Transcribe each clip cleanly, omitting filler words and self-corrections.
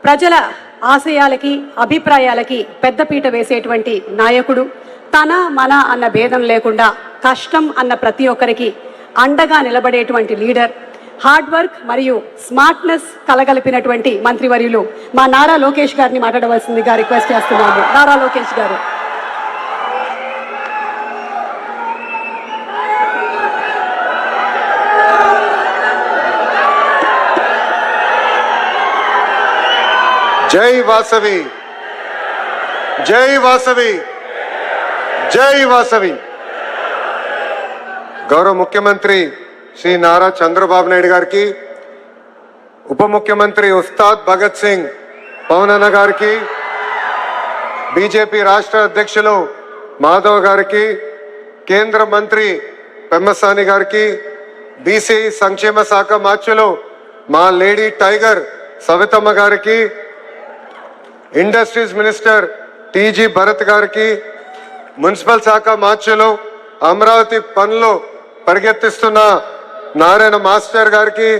ప్రజల ఆశయాలకి అభిప్రాయాలకి పెద్దపీట వేసేటువంటి నాయకుడు. తన మన అన్న భేదం లేకుండా కష్టం అన్న ప్రతి ఒక్కరికి అండగా నిలబడేటువంటి లీడర్. హార్డ్ వర్క్ మరియు స్మార్ట్నెస్ కలగలిపినటువంటి మంత్రివర్యులు మా నారా లోకేష్ గారిని మాట్లాడవలసిందిగా రిక్వెస్ట్ చేస్తున్నాము. నారా లోకేష్ గారు. జై వాసవి, జై వాసవి, జై వాసవి. గౌరవ ముఖ్యమంత్రి శ్రీ నారా చంద్రబాబు నాయుడు గారికి, ఉప ముఖ్యమంత్రి ఉస్తాద్ భగత్ సింగ్ పవనన్న గారికి, బీజేపీ రాష్ట్ర అధ్యక్షులు మాధవ్ గారికి, కేంద్ర మంత్రి పెమ్మసాని గారికి, బీసీ సంక్షేమ శాఖ మార్చులు మా లేడీ టైగర్ సవితమ్మ గారికి, ఇండస్ట్రీస్ మినిస్టర్ టీజీ భరత్ గారికి, మున్సిపల్ శాఖ మార్చులు అమరావతి పనులు పరిగెత్తిస్తున్న నారాయణ మాస్టర్ గారికి,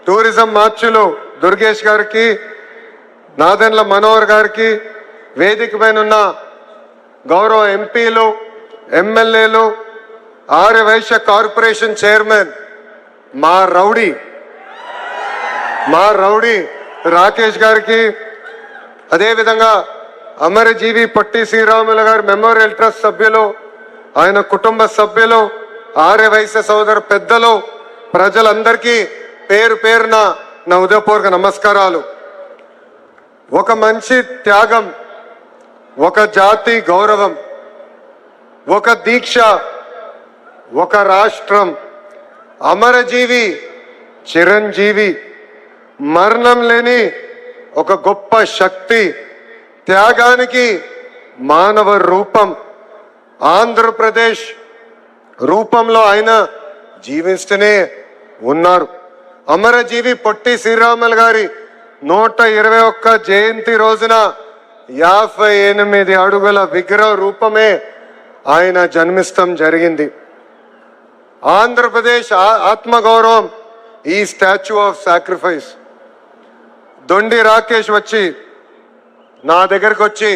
టూరిజం మార్చులు దుర్గేష్ గారికి, నాదెండ్ల మనోహర్ గారికి, వేదిక పైన ఉన్న గౌరవ ఎంపీలు, ఎమ్మెల్యేలు, ఆర్య వైశ్య కార్పొరేషన్ చైర్మన్ మా రౌడీ రాకేష్ గారికి, అదేవిధంగా అమరజీవి పొట్టి శ్రీరాములు గారి మెమోరియల్ ట్రస్ట్ సభ్యులు, ఆయన కుటుంబ సభ్యులు, ఆర్య వైశ్య సోదర పెద్దలు, ప్రజలందరికీ పేరు పేరున నా ఉదయపూర్వక నమస్కారాలు. ఒక మనిషి త్యాగం, ఒక జాతి గౌరవం, ఒక దీక్ష, ఒక రాష్ట్రం, అమరజీవి చిరంజీవి, మరణం లేని ఒక గొప్ప శక్తి, త్యాగానికి మానవ రూపం, ఆంధ్రప్రదేశ్ రూపంలో ఆయన జీవిస్తూనే ఉన్నారు. అమరజీవి పొట్టి శ్రీరాములు గారి 121 జయంతి రోజున 58 అడుగుల విగ్రహ రూపమే ఆయన జన్మిస్తం జరిగింది. ఆంధ్రప్రదేశ్ ఆత్మగౌరవం ఈ స్టాచ్యూ ఆఫ్ సాక్రిఫైస్. దొండి రాకేష్ వచ్చి నా దగ్గరకు వచ్చి,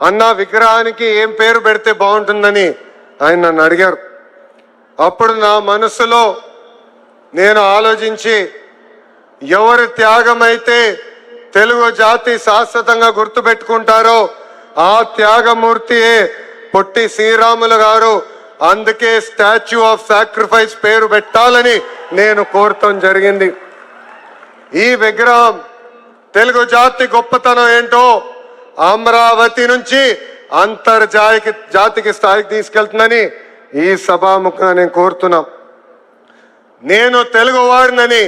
అన్న విగ్రహానికి ఏం పేరు పెడితే బాగుంటుందని ఆయన నన్ను అడిగారు. అప్పుడు నా మనసులో నేను ఆలోచించి, ఎవరి త్యాగం అయితే తెలుగు జాతి శాశ్వతంగా గుర్తుపెట్టుకుంటారో ఆ త్యాగమూర్తియే పొట్టి శ్రీరాములు గారు, అందుకే స్టాచ్యూ ఆఫ్ సాక్రిఫైస్ పేరు పెట్టాలని నేను కోరటం జరిగింది. ఈ విగ్రహం తెలుగు జాతి గొప్పతనం ఏంటో అమరావతి నుంచి జాతికి స్థాయికి తీసుకెళ్తుందని ఈ సభాముఖంగా నేను కోరుతున్నా. నేను తెలుగు వాడినని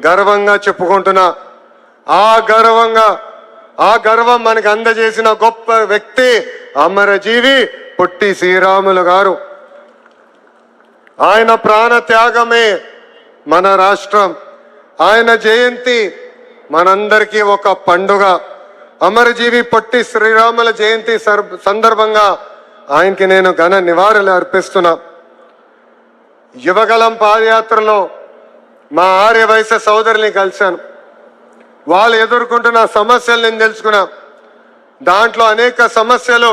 గర్వంగా చెప్పుకుంటున్నా. ఆ గర్వం మనకు అందజేసిన గొప్ప వ్యక్తి అమరజీవి పొట్టి శ్రీరాములు గారు. ఆయన ప్రాణ త్యాగమే మన రాష్ట్రం. ఆయన జయంతి మనందరికీ ఒక పండుగ. అమరజీవి పొట్టి శ్రీరాముల జయంతి సందర్భంగా ఆయనకి నేను ఘన నివాళులు అర్పిస్తున్నా. యువగలం పాదయాత్రలో మా ఆర్య వైశ్య సోదరుల్ని కలిశాను. వాళ్ళు ఎదుర్కొంటున్న సమస్యలు నేను తెలుసుకున్నా. దాంట్లో అనేక సమస్యలు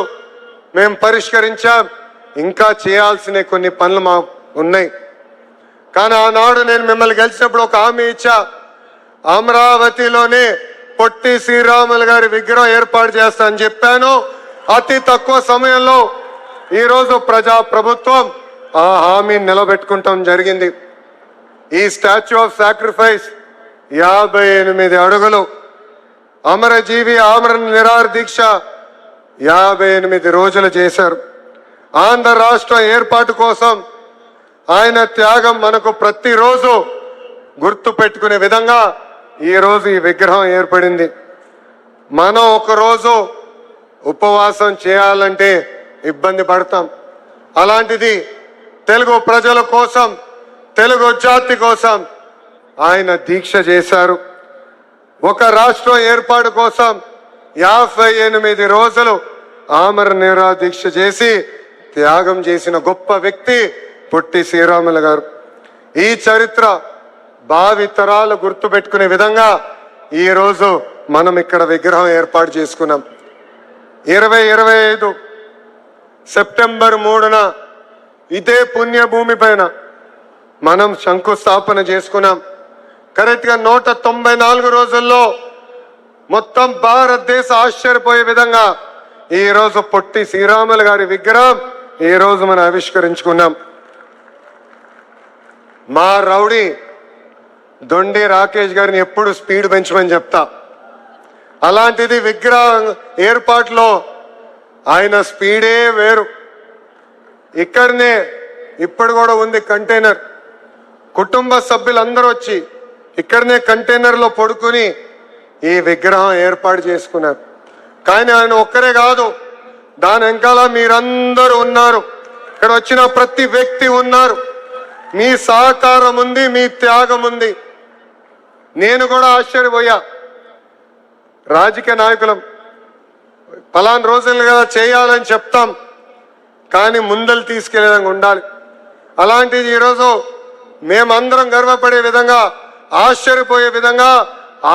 మేము పరిష్కరించాం. ఇంకా చేయాల్సిన కొన్ని పనులు మా ఉన్నాయి. కానీ ఆనాడు నేను మిమ్మల్ని కలిసినప్పుడు ఒక హామీ ఇచ్చా, అమరావతిలోనే పొట్టి శ్రీరాములు గారి విగ్రహం ఏర్పాటు చేస్తా అని చెప్పాను. అతి తక్కువ సమయంలో ఈరోజు ప్రభుత్వం ఆ హామీని నిలబెట్టుకుంటాం జరిగింది. ఈ స్టాచ్యూ ఆఫ్ సాక్రిఫైస్ 58 అడుగులు, అమరజీవి ఆమరణ నిరాహార దీక్ష 58 రోజులు చేశారు. ఆంధ్ర రాష్ట్ర ఏర్పాటు కోసం ఆయన త్యాగం మనకు ప్రతిరోజు గుర్తు పెట్టుకునే విధంగా ఈరోజు ఈ విగ్రహం ఏర్పడింది. మనం ఒకరోజు ఉపవాసం చేయాలంటే ఇబ్బంది పడతాం. అలాంటిది తెలుగు ప్రజల కోసం, తెలుగు జాతి కోసం ఆయన దీక్ష చేశారు. ఒక రాష్ట్రం ఏర్పాటు కోసం 58 రోజులు ఆమరణ నిరాహార దీక్ష చేసి త్యాగం చేసిన గొప్ప వ్యక్తి పొట్టి శ్రీరాములు గారు. ఈ చరిత్ర భావి తరాలు గుర్తుపెట్టుకునే విధంగా ఈరోజు మనం ఇక్కడ విగ్రహం ఏర్పాటు చేసుకున్నాం. 2025 సెప్టెంబర్ 3న ఇదే పుణ్యభూమి పైన మనం శంకుస్థాపన చేసుకున్నాం. కరెక్ట్గా 194 రోజుల్లో మొత్తం భారతదేశ ఆశ్చర్యపోయే విధంగా ఈరోజు పొట్టి శ్రీరాములు గారి విగ్రహం ఈరోజు మనం ఆవిష్కరించుకున్నాం. మా రౌడీ దొండి రాకేష్ గారిని ఎప్పుడు స్పీడ్ పెంచమని చెప్తా. అలాంటిది విగ్రహం ఏర్పాటులో ఆయన స్పీడే వేరు. ఇక్కడనే ఇప్పుడు కూడా ఉంది కంటైనర్. కుటుంబ సభ్యులందరూ వచ్చి ఇక్కడనే కంటైనర్లో పడుకుని ఈ విగ్రహం ఏర్పాటు చేసుకున్నారు. కానీ ఆయన ఒక్కరే కాదు, దాని వెనకాల మీరందరూ ఉన్నారు. ఇక్కడ వచ్చిన ప్రతి వ్యక్తి ఉన్నారు. మీ సహకారం ఉంది, మీ త్యాగం ఉంది. నేను కూడా ఆశ్చర్యపోయా. రాజకీయ నాయకులం పలానా రోజులు కదా చేయాలని చెప్తాం, కానీ ముందలు తీసుకెళ్లే విధంగా ఉండాలి. అలాంటిది ఈరోజు మేమందరం గర్వపడే విధంగా, ఆశ్చర్యపోయే విధంగా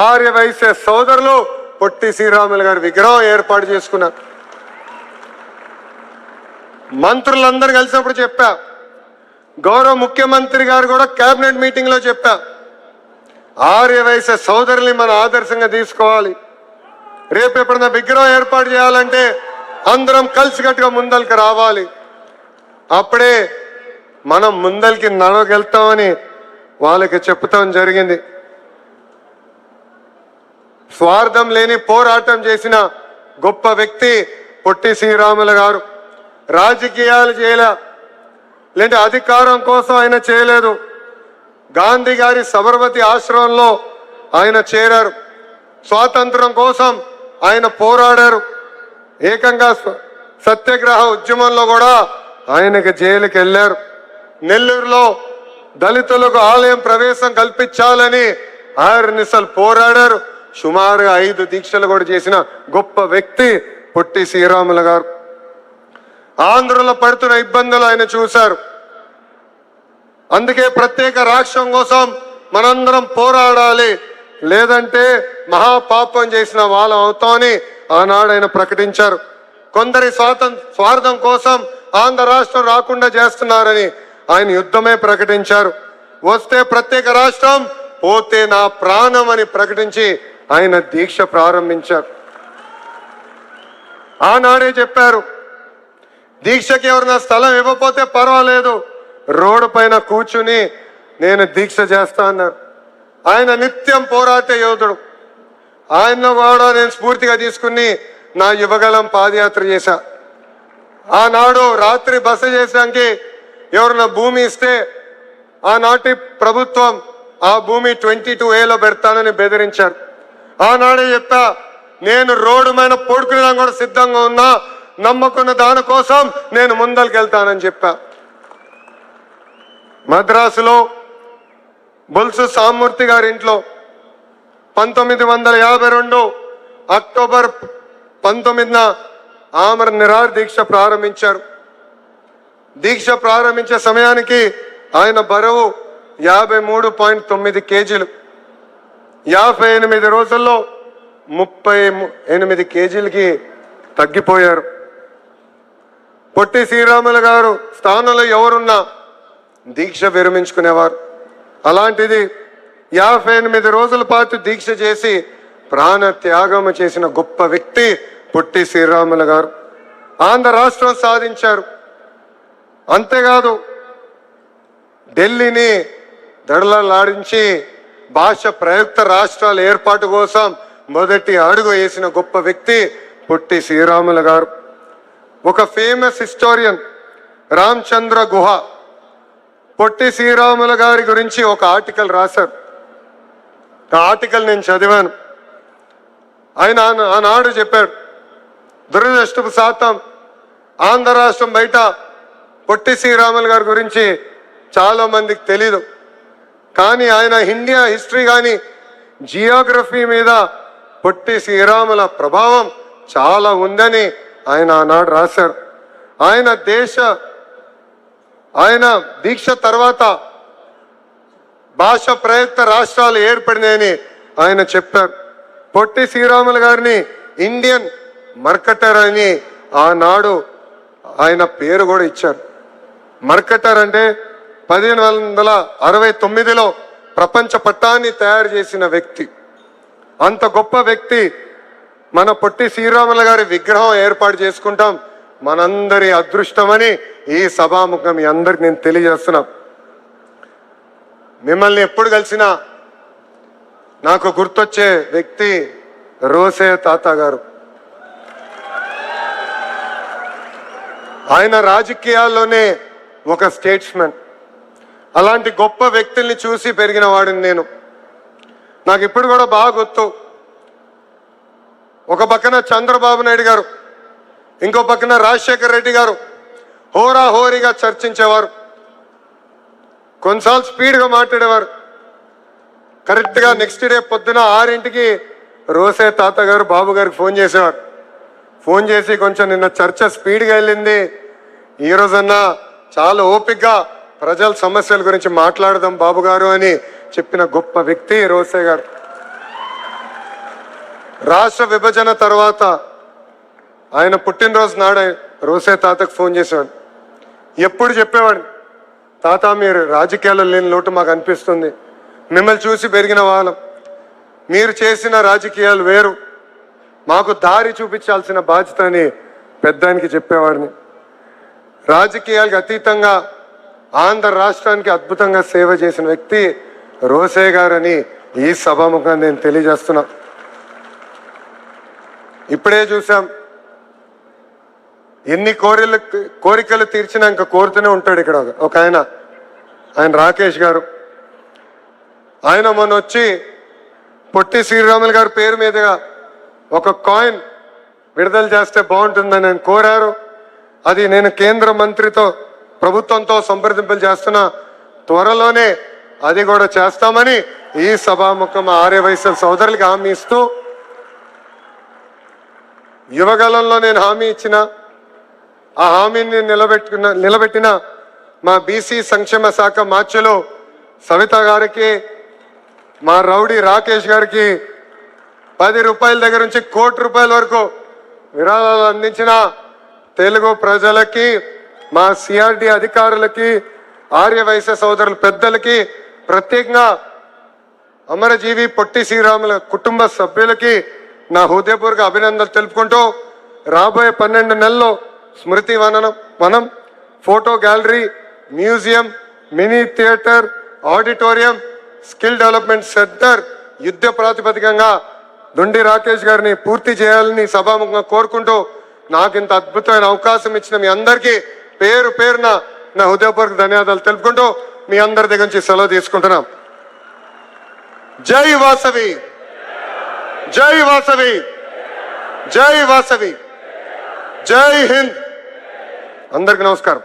ఆర్యవైశ్య సోదరులు పొట్టి శ్రీరాములు గారి విగ్రహం ఏర్పాటు చేసుకున్నారు. మంత్రులందరూ కలిసినప్పుడు చెప్పా, గౌరవ ముఖ్యమంత్రి గారు కూడా కేబినెట్ మీటింగ్ లో చెప్పా, ఆర్యవైశ్య సోదరుల్ని మనం ఆదర్శంగా తీసుకోవాలి. రేపు ఎప్పుడైనా విగ్రహం ఏర్పాటు చేయాలంటే అందరం కలిసికట్టుగా ముందరికి రావాలి. అప్పుడే మనం ముందరికి నడవగలుగుతామని వాళ్ళకి చెప్తాం జరిగింది. స్వార్థం లేని పోరాటం చేసిన గొప్ప వ్యక్తి పొట్టి శ్రీరాములు గారు. రాజకీయాలు చేయలే, లేదంటే అధికారం కోసం ఆయన చేయలేదు. గాంధీ గారి సబర్మతి ఆశ్రమంలో ఆయన చేరారు. స్వాతంత్రం కోసం ఆయన పోరాడారు. ఏకంగా సత్యాగ్రహ ఉద్యమంలో కూడా ఆయనకి జైలుకి వెళ్ళారు. నెల్లూరులో దళితులకు ఆలయం ప్రవేశం కల్పించాలని ఆర్నిసలు పోరాడారు. సుమారుగా 5 దీక్షలు కూడా చేసిన గొప్ప వ్యక్తి పొట్టి శ్రీరాములు గారు. ఆంధ్రలో పడుతున్న ఇబ్బందులు ఆయన చూశారు. అందుకే ప్రత్యేక రాష్ట్రం కోసం మనందరం పోరాడాలి, లేదంటే మహాపాపం చేసిన వాళ్ళం అవుతామని ఆనాడు ఆయన ప్రకటించారు. కొందరి స్వార్థం కోసం ఆంధ్ర రాష్ట్రం రాకుండా చేస్తున్నారని ఆయన యుద్ధమే ప్రకటించారు. వస్తే ప్రత్యేక రాష్ట్రం, పోతే నా ప్రాణం అని ప్రకటించి ఆయన దీక్ష ప్రారంభించారు. ఆనాడే చెప్పారు, దీక్షకి ఎవరైనా స్థలం ఇవ్వకపోతే పర్వాలేదు, రోడ్డు పైన కూర్చుని నేను దీక్ష చేస్తా అన్నారు. ఆయన నిత్యం పోరాట యోధుడు. ఆయన కూడా నేను స్ఫూర్తిగా తీసుకుని నా యువగలం పాదయాత్ర చేశా. ఆనాడు రాత్రి బస చేసానికి ఎవరైనా భూమి ఇస్తే ఆనాటి ప్రభుత్వం ఆ భూమి 22A పెడతానని బెదిరించారు. ఆనాడే చెప్పా, నేను రోడ్డు మీద పడుకునే కూడా సిద్ధంగా ఉన్నా, నమ్మకున్న దానికోసం నేను ముందరికి వెళ్తానని చెప్పా. మద్రాసులో బొల్సు సామూర్తి గారి ఇంట్లో 1952 అక్టోబర్ 19న ఆమర నిరాహార దీక్ష ప్రారంభించారు. దీక్ష ప్రారంభించే సమయానికి ఆయన బరువు 53.9 కేజీలు. 58 రోజుల్లో 38 కేజీలకి తగ్గిపోయారు. పొట్టి శ్రీరాములు గారు స్థానంలో ఎవరున్నా దీక్ష విరమించుకునేవారు. అలాంటిది 58 రోజుల పాటు దీక్ష చేసి ప్రాణ త్యాగం చేసిన గొప్ప వ్యక్తి పొట్టి శ్రీరాములు గారు. ఆంధ్ర రాష్ట్రం సాధించారు. అంతేకాదు ఢిల్లీని దడలాడించి భాష ప్రయుక్త రాష్ట్రాల ఏర్పాటు కోసం మొదటి అడుగు వేసిన గొప్ప వ్యక్తి పొట్టి శ్రీరాములు గారు. ఒక ఫేమస్ హిస్టోరియన్ రామచంద్ర గుహ పొట్టి శ్రీరాములు గారి గురించి ఒక ఆర్టికల్ రాశారు. ఆ ఆర్టికల్ నేను చదివాను. ఆయన ఆనాడు చెప్పాడు, దురదృష్టపు శాతం ఆంధ్ర రాష్ట్రం బయట పొట్టి శ్రీరాములు గారి గురించి చాలా మందికి తెలీదు. కానీ ఆయన ఇండియా హిస్టరీ కానీ జియోగ్రఫీ మీద పొట్టి శ్రీరాముల ప్రభావం చాలా ఉందని ఆయన ఆనాడు రాశారు. ఆయన దీక్ష తర్వాత భాష ప్రయుక్త రాష్ట్రాలు ఏర్పడినాయని ఆయన చెప్పారు. పొట్టి శ్రీరాములు గారిని ఇండియన్ మర్కటర్ అని ఆనాడు ఆయన పేరు కూడా ఇచ్చారు. మర్కటర్ అంటే 1569లో ప్రపంచ పట్టాన్ని తయారు చేసిన వ్యక్తి. అంత గొప్ప వ్యక్తి మన పొట్టి శ్రీరాములు గారి విగ్రహం ఏర్పాటు చేసుకుంటాం మనందరి అదృష్టమని ఈ సభాముఖం మీ అందరికి నేను తెలియజేస్తున్నా. మిమ్మల్ని ఎప్పుడు కలిసినా నాకు గుర్తొచ్చే వ్యక్తి రోసే తాత గారు. ఆయన రాజకీయాల్లోనే ఒక స్టేట్స్మెన్. అలాంటి గొప్ప వ్యక్తుల్ని చూసి పెరిగిన వాడిని నేను. నాకు ఇప్పుడు కూడా బాగా గుర్తు, ఒక పక్కన చంద్రబాబు నాయుడు గారు, ఇంకో పక్కన రాజశేఖర్ రెడ్డి గారు హోరాహోరీగా చర్చించేవారు. కొన్నిసార్లు స్పీడ్గా మాట్లాడేవారు. కరెక్ట్గా నెక్స్ట్ డే పొద్దున 6ంటికి రోసే తాత గారు బాబు గారికి ఫోన్ చేసేవారు. ఫోన్ చేసి కొంచెం నిన్న చర్చ స్పీడ్గా వెళ్ళింది, ఈ రోజన్నా చాలా ఓపికగా ప్రజల సమస్యల గురించి మాట్లాడదాం బాబు గారు అని చెప్పిన గొప్ప వ్యక్తి రోసే గారు. రాష్ట్ర విభజన తర్వాత ఆయన పుట్టినరోజు నాడు రోసే తాతకు ఫోన్ చేసేవాడు. ఎప్పుడు చెప్పేవాడు, తాత మీరు రాజకీయాల్లో లేని లోటు మాకు అనిపిస్తుంది, మిమ్మల్ని చూసి పెరిగిన వాళ్ళం, మీరు చేసిన రాజకీయాలు వేరు, మాకు దారి చూపించాల్సిన బాధ్యత అని పెద్దానికి చెప్పేవాడిని. రాజకీయాలకు అతీతంగా ఆంధ్ర రాష్ట్రానికి అద్భుతంగా సేవ చేసిన వ్యక్తి రోసే గారని ఈ సభాముఖంగా నేను తెలియజేస్తున్నా. ఇప్పుడే చూసాం, ఎన్ని కోరికలు తీర్చినా ఇంకా కోరుతూనే ఉంటాడు. ఇక్కడ ఒక ఆయన రాకేష్ గారు, ఆయన మొన్న వచ్చి పొట్టి శ్రీరాములు గారి పేరు మీదుగా ఒక కాయిన్ విడుదల చేస్తే బాగుంటుందని ఆయన కోరారు. అది నేను కేంద్ర మంత్రితో ప్రభుత్వంతో సంప్రదింపులు చేస్తున్నా, త్వరలోనే అది కూడా చేస్తామని ఈ సభాముఖం ఆర్యవైశ్య సోదరులకి హామీ ఇస్తూ, యువగలంలో నేను హామీ ఇచ్చిన ఆ హామీని నిలబెట్టిన మా బీసీ సంక్షేమ శాఖ మార్చులు సవిత గారికి, మా రౌడీ రాకేష్ గారికి 10 రూపాయల దగ్గర నుంచి ₹1 కోటి వరకు విరాళాలు అందించిన తెలుగు ప్రజలకి, మా సిఆర్డి అధికారులకి, ఆర్యవైశ్య సోదరుల పెద్దలకి, ప్రత్యేకంగా అమరజీవి పొట్టి శ్రీరాముల కుటుంబ సభ్యులకి నా హృదయపూర్వక అభినందనలు తెలుపుకుంటూ, రాబోయే 12 నెలల్లో స్మృతి వనం, photo gallery, museum, mini theatre, auditorium, skill development centre యుద్ధ ప్రాతిపదికంగా దొండి రాకేష్ గారిని పూర్తి చేయాలని సభాముఖంగా కోరుకుంటూ, నాకు ఇంత అద్భుతమైన అవకాశం ఇచ్చిన మీ అందరికీ పేరు పేరున నా హృదయపూర్వక ధన్యవాదాలు తెలుపుకుంటూ మీ అందరి దగ్గర నుంచి సెలవు తీసుకుంటున్నాం. జై వాసవి, జై వాసవి, జై వాసవి, జై హింద్. అందరికి నమస్కారం.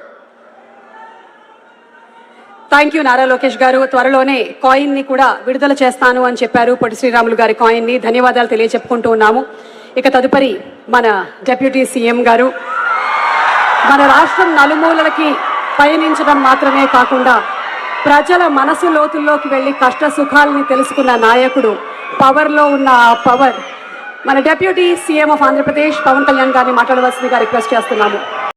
థ్యాంక్ యూ నారా లోకేష్ గారు. త్వరలోనే కాయిన్ ని కూడా విడుదల చేస్తాను అని చెప్పారు. పొట్టి శ్రీరాములు గారి కాయిన్ ని ధన్యవాదాలు తెలియచెప్పుకుంటూ ఉన్నాము. ఇక తదుపరి మన డిప్యూటీ సీఎం గారు మన రాష్ట్రం నలుమూలలకి పయనించడం మాత్రమే కాకుండా ప్రజల మనసు లోతుల్లోకి వెళ్ళి కష్ట సుఖాలని తెలుసుకున్న నాయకుడు, పవర్లో ఉన్న పవర్, మన deputy CM of Andhra Pradesh Pawan Kalyan గారిని మాట్లాడవలసిందిగా రిక్వెస్ట్ చేస్తున్నాము.